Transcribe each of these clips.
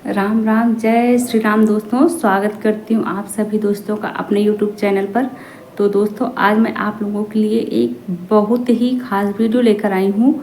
राम राम, जय श्री राम। दोस्तों, स्वागत करती हूँ आप सभी दोस्तों का अपने YouTube चैनल पर। तो दोस्तों, आज मैं आप लोगों के लिए एक बहुत ही खास वीडियो लेकर आई हूँ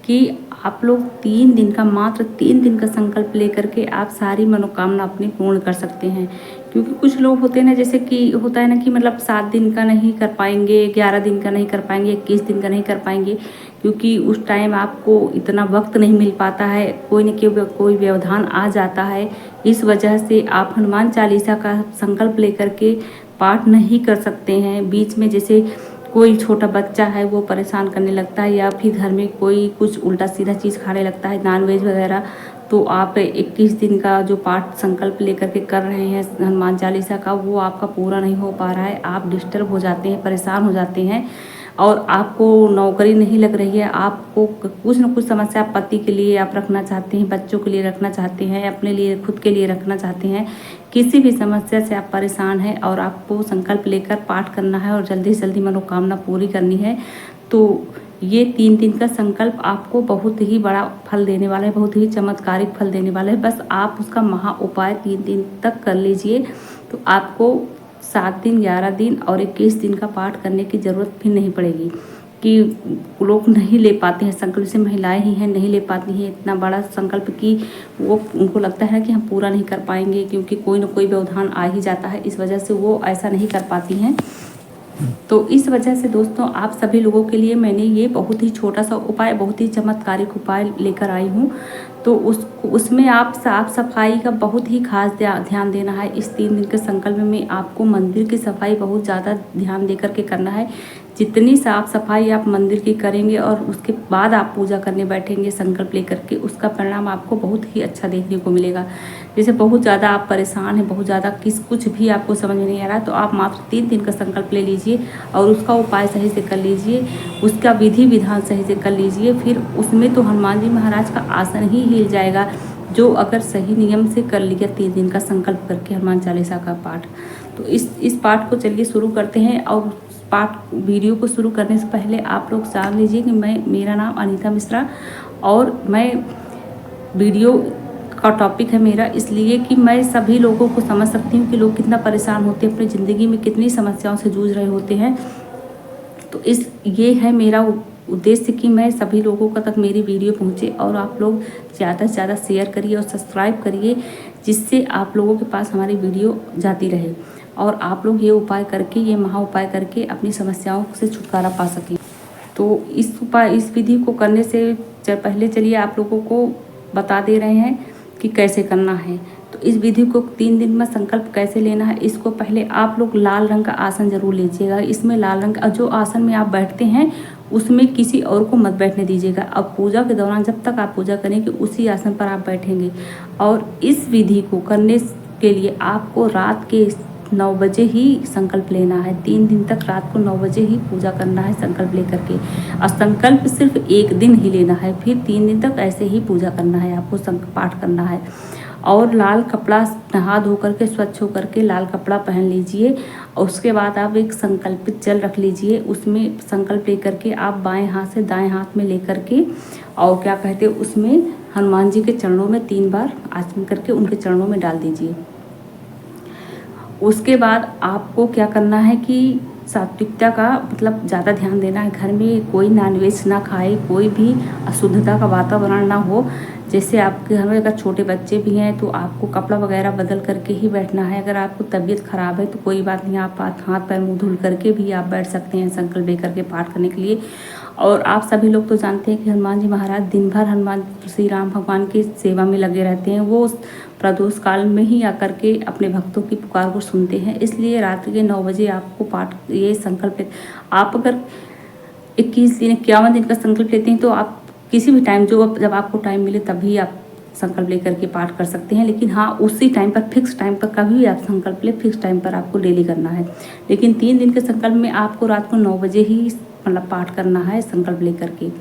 कि आप लोग 3 दिन का, मात्र 3 दिन का संकल्प लेकर के आप सारी मनोकामना अपनी पूर्ण कर सकते हैं। क्योंकि कुछ लोग होते हैं ना, जैसे कि होता है ना कि मतलब 7 दिन का नहीं कर पाएंगे, 11 दिन का नहीं कर पाएंगे, 21 दिन का नहीं कर पाएंगे, क्योंकि उस टाइम आपको इतना वक्त नहीं मिल पाता है, कोई न कोई व्यवधान आ जाता है। इस वजह से आप हनुमान चालीसा का संकल्प लेकर के पाठ नहीं कर सकते हैं। बीच में जैसे कोई छोटा बच्चा है वो परेशान करने लगता है, या फिर घर में कोई कुछ उल्टा सीधा चीज़ खाने लगता है, नॉनवेज वगैरह, तो आप 21 दिन का जो पाठ संकल्प लेकर के कर रहे हैं हनुमान चालीसा का, वो आपका पूरा नहीं हो पा रहा है। आप डिस्टर्ब हो जाते हैं, परेशान हो जाते हैं, और आपको नौकरी नहीं लग रही है। आपको कुछ न कुछ समस्या पति के लिए आप रखना चाहते हैं, बच्चों के लिए रखना चाहते हैं, अपने लिए, खुद के लिए रखना चाहते हैं। किसी भी समस्या से आप परेशान हैं और आपको संकल्प लेकर पाठ करना है और जल्दी से जल्दी मनोकामना पूरी करनी है, तो ये 3 दिन का संकल्प आपको बहुत ही बड़ा फल देने वाला है, बहुत ही चमत्कारिक फल देने वाला है। बस आप उसका महा उपाय 3 दिन तक कर लीजिए, तो आपको 7 दिन, 11 दिन और 21 दिन का पाठ करने की ज़रूरत भी नहीं पड़ेगी। कि लोग नहीं ले पाते हैं संकल्प, से महिलाएं ही हैं नहीं ले पाती हैं इतना बड़ा संकल्प, कि वो उनको लगता है कि हम पूरा नहीं कर पाएंगे, क्योंकि कोई ना कोई व्यवधान आ ही जाता है। इस वजह से वो ऐसा नहीं कर पाती हैं। तो इस वजह से दोस्तों, आप सभी लोगों के लिए मैंने ये बहुत ही छोटा सा उपाय, बहुत ही चमत्कारिक उपाय लेकर आई हूँ। तो उसमें आप साफ सफाई का बहुत ही खास ध्यान देना है। इस 3 दिन के संकल्प में आपको मंदिर की सफाई बहुत ज़्यादा ध्यान दे करके करना है। जितनी साफ सफाई आप मंदिर की करेंगे और उसके बाद आप पूजा करने बैठेंगे संकल्प लेकर के, उसका परिणाम आपको बहुत ही अच्छा देखने को मिलेगा। जैसे बहुत ज़्यादा आप परेशान हैं, बहुत ज़्यादा कुछ भी आपको समझ में नहीं आ रहा है, तो आप मात्र 3 दिन का संकल्प ले लीजिए और उसका उपाय सही से कर लीजिए, उसका विधि विधान सही से कर लीजिए। फिर उसमें तो हनुमान जी महाराज का आसन ही हिल जाएगा, जो अगर सही नियम से कर लिया 3 दिन का संकल्प करके हनुमान चालीसा का पाठ। तो इस पाठ को चलिए शुरू करते हैं। और पाठ वीडियो को शुरू करने से पहले आप लोग जान लीजिए कि मेरा नाम अनीता मिश्रा, और मैं वीडियो का टॉपिक है मेरा इसलिए कि मैं सभी लोगों को समझ सकती हूँ कि लोग कितना परेशान होते हैं, अपनी ज़िंदगी में कितनी समस्याओं से जूझ रहे होते हैं। तो ये है मेरा उद्देश्य कि मैं सभी लोगों का तक मेरी वीडियो पहुँचे, और आप लोग ज़्यादा से ज़्यादा शेयर करिए और सब्सक्राइब करिए, जिससे आप लोगों के पास हमारी वीडियो जाती रहे और आप लोग ये उपाय करके, ये महा उपाय करके अपनी समस्याओं से छुटकारा पा सकें। तो इस विधि को करने से पहले चलिए आप लोगों को बता दे रहे हैं कि कैसे करना है। तो इस विधि को 3 दिन में संकल्प कैसे लेना है, इसको पहले आप लोग लाल रंग का आसन जरूर लीजिएगा। इसमें लाल रंग का जो आसन में आप बैठते हैं उसमें किसी और को मत बैठने दीजिएगा। अब पूजा के दौरान जब तक आप पूजा करेंगे उसी आसन पर आप बैठेंगे। और इस विधि को करने के लिए आपको रात के 9 बजे ही संकल्प लेना है। 3 दिन तक रात को 9 बजे ही पूजा करना है संकल्प लेकर के। और संकल्प सिर्फ 1 दिन ही लेना है, फिर 3 दिन तक ऐसे ही पूजा करना है, आपको पाठ करना है। और लाल कपड़ा, नहा धो करके स्वच्छ होकर के लाल कपड़ा पहन लीजिए। और उसके बाद आप एक संकल्पित जल रख लीजिए, उसमें संकल्प लेकर के आप बाएं हाथ से दाएं हाथ में लेकर के, और क्या कहते हैं, उसमें हनुमान जी के चरणों में 3 बार आचमन करके उनके चरणों में डाल दीजिए। उसके बाद आपको क्या करना है कि सात्विकता का मतलब ज़्यादा ध्यान देना है। घर में कोई नॉनवेज ना खाए, कोई भी अशुद्धता का वातावरण ना हो। जैसे आपके घर में अगर छोटे बच्चे भी हैं तो आपको कपड़ा वगैरह बदल करके ही बैठना है। अगर आपको तबीयत ख़राब है तो कोई बात नहीं, आप हाथ पैर मुँह धुल करके भी आप बैठ सकते हैं संकल्प लेकर के पाठ करने के लिए। और आप सभी लोग तो जानते हैं कि हनुमान जी महाराज दिन भर हनुमान श्री राम भगवान की सेवा में लगे रहते हैं। वो प्रदोष काल में ही आकर के अपने भक्तों की पुकार को सुनते हैं। इसलिए रात्रि के 9 बजे आपको पाठ, ये संकल्प आप अगर 21 दिन, 51 दिन का संकल्प लेते हैं तो आप किसी भी टाइम, जब आपको टाइम मिले तभी आप संकल्प लेकर के पाठ कर सकते हैं। लेकिन हाँ, उसी टाइम पर, फिक्स टाइम पर कभी भी आप संकल्प ले, फिक्स टाइम पर आपको डेली करना है। लेकिन 3 दिन के संकल्प में आपको रात को 9 बजे ही मतलब पाठ करना है संकल्प लेकर के।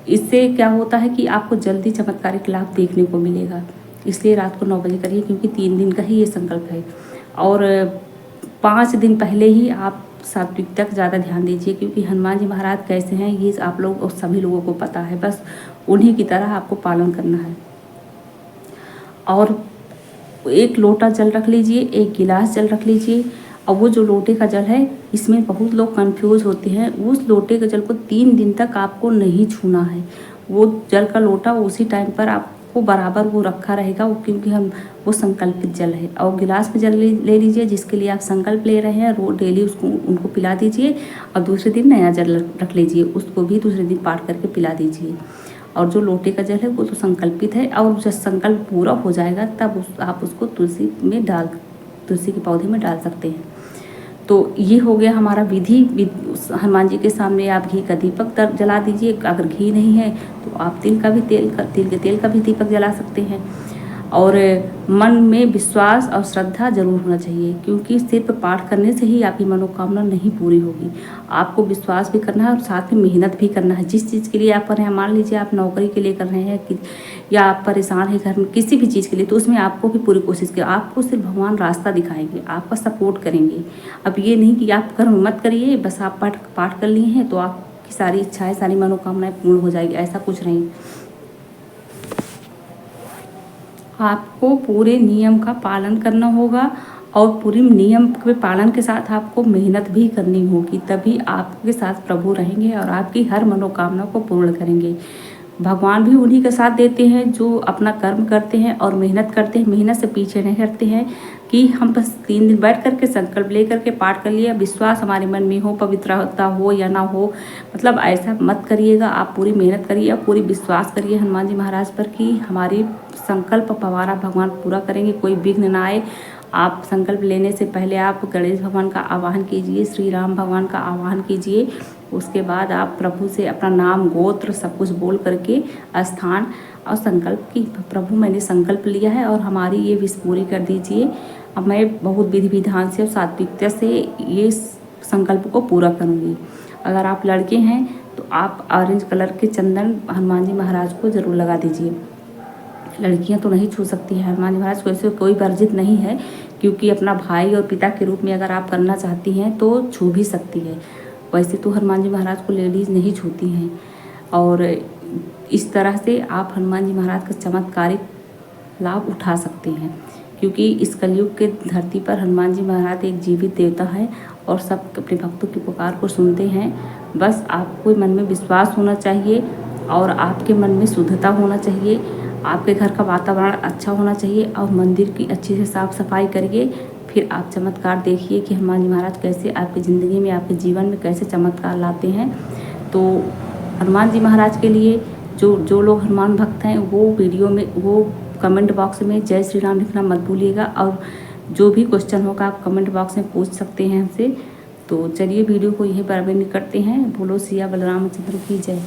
इससे क्या होता है कि आपको जल्दी चमत्कारिक लाभ देखने को मिलेगा। इसलिए रात को 9 बजे करिए, क्योंकि 3 दिन का ही ये संकल्प है। और 5 दिन पहले ही आप सात्विकता का ज़्यादा ध्यान दीजिए, क्योंकि हनुमान जी महाराज कैसे हैं ये आप लोग और सभी लोगों को पता है। बस उन्हीं की तरह आपको पालन करना है। और एक लोटा जल रख लीजिए, एक गिलास जल रख लीजिए। और वो जो लोटे का जल है, इसमें बहुत लोग कंफ्यूज होते हैं। उस लोटे के जल को 3 दिन तक आपको नहीं छूना है। वो जल का लोटा उसी टाइम पर आपको बराबर वो रखा रहेगा, क्योंकि हम वो संकल्पित जल है। और गिलास में जल ले लीजिए जिसके लिए आप संकल्प ले रहे हैं, रोज डेली उसको उनको पिला दीजिए। और दूसरे दिन नया जल रख लीजिए, उसको भी दूसरे दिन पाठ करके पिला दीजिए। और जो लोटे का जल है वो तो संकल्पित है, और जब संकल्प पूरा हो जाएगा तब आप उसको तुलसी के पौधे में डाल सकते हैं। तो ये हो गया हमारा विधि। हनुमान जी के सामने आप घी का दीपक जला दीजिए। अगर घी नहीं है तो आप तिल के तेल का भी दीपक जला सकते हैं। और मन में विश्वास और श्रद्धा जरूर होना चाहिए, क्योंकि सिर्फ पाठ करने से ही आपकी मनोकामना नहीं पूरी होगी। आपको विश्वास भी करना है और साथ में मेहनत भी करना है। जिस चीज़ के लिए आप कर रहे हैं, मान लीजिए आप नौकरी के लिए कर रहे हैं या आप परेशान हैं घर में किसी भी चीज़ के लिए, तो उसमें आपको भी पूरी कोशिश करें। आपको सिर्फ भगवान रास्ता दिखाएंगे, आपका सपोर्ट करेंगे। अब ये नहीं कि आप कर्म मत करिए, बस आप पाठ कर लिए हैं तो आपकी सारी इच्छाएँ, सारी मनोकामनाएँ पूर्ण हो जाएगी, ऐसा कुछ नहीं। आपको पूरे नियम का पालन करना होगा, और पूरी नियम के पालन के साथ आपको मेहनत भी करनी होगी। तभी आपके साथ प्रभु रहेंगे और आपकी हर मनोकामना को पूर्ण करेंगे। भगवान भी उन्हीं का साथ देते हैं जो अपना कर्म करते हैं और मेहनत करते हैं, मेहनत से पीछे नहीं हटते हैं। कि हम बस 3 दिन बैठ करके संकल्प ले करके पाठ कर लिया, विश्वास हमारे मन में हो, पवित्रता हो या ना हो, मतलब ऐसा मत करिएगा। आप पूरी मेहनत करिए और पूरी विश्वास करिए हनुमान जी महाराज पर कि हमारी संकल्प हमारा भगवान पूरा करेंगे, कोई विघ्न ना आए। आप संकल्प लेने से पहले आप गणेश भगवान का आवाहन कीजिए, श्री राम भगवान का आवाहन कीजिए। उसके बाद आप प्रभु से अपना नाम, गोत्र सब कुछ बोल करके स्थान और संकल्प की, प्रभु मैंने संकल्प लिया है और हमारी ये विश पूरी कर दीजिए। अब मैं बहुत विधि विधान से और सात्विकता से ये संकल्प को पूरा करूँगी। अगर आप लड़के हैं तो आप ऑरेंज कलर के चंदन हनुमान जी महाराज को ज़रूर लगा दीजिए। लड़कियां तो नहीं छू सकती हैं हनुमान जी महाराज को, ऐसे कोई वर्जित नहीं है, क्योंकि अपना भाई और पिता के रूप में अगर आप करना चाहती हैं तो छू भी सकती है। वैसे तो हनुमान जी महाराज को लेडीज़ नहीं छूती हैं। और इस तरह से आप हनुमान जी महाराज का चमत्कारिक लाभ उठा सकते हैं, क्योंकि इस कलयुग के धरती पर हनुमान जी महाराज एक जीवित देवता है और सब अपने भक्तों की पुकार को सुनते हैं। बस आपको मन में विश्वास होना चाहिए और आपके मन में शुद्धता होना चाहिए। आपके घर का वातावरण अच्छा होना चाहिए और मंदिर की अच्छी से साफ़ सफाई करिए। फिर आप चमत्कार देखिए कि हनुमान जी महाराज कैसे आपकी ज़िंदगी में, आपके जीवन में कैसे चमत्कार लाते हैं। तो हनुमान जी महाराज के लिए जो लोग हनुमान भक्त हैं वो वीडियो में, वो कमेंट बॉक्स में जय श्री राम लिखना मत भूलिएगा। और जो भी क्वेश्चन होगा आप कमेंट बॉक्स में पूछ सकते हैं हमसे। तो चलिए वीडियो को यहीं पर करते हैं। बोलो सिया बलरामचंद्र की जय।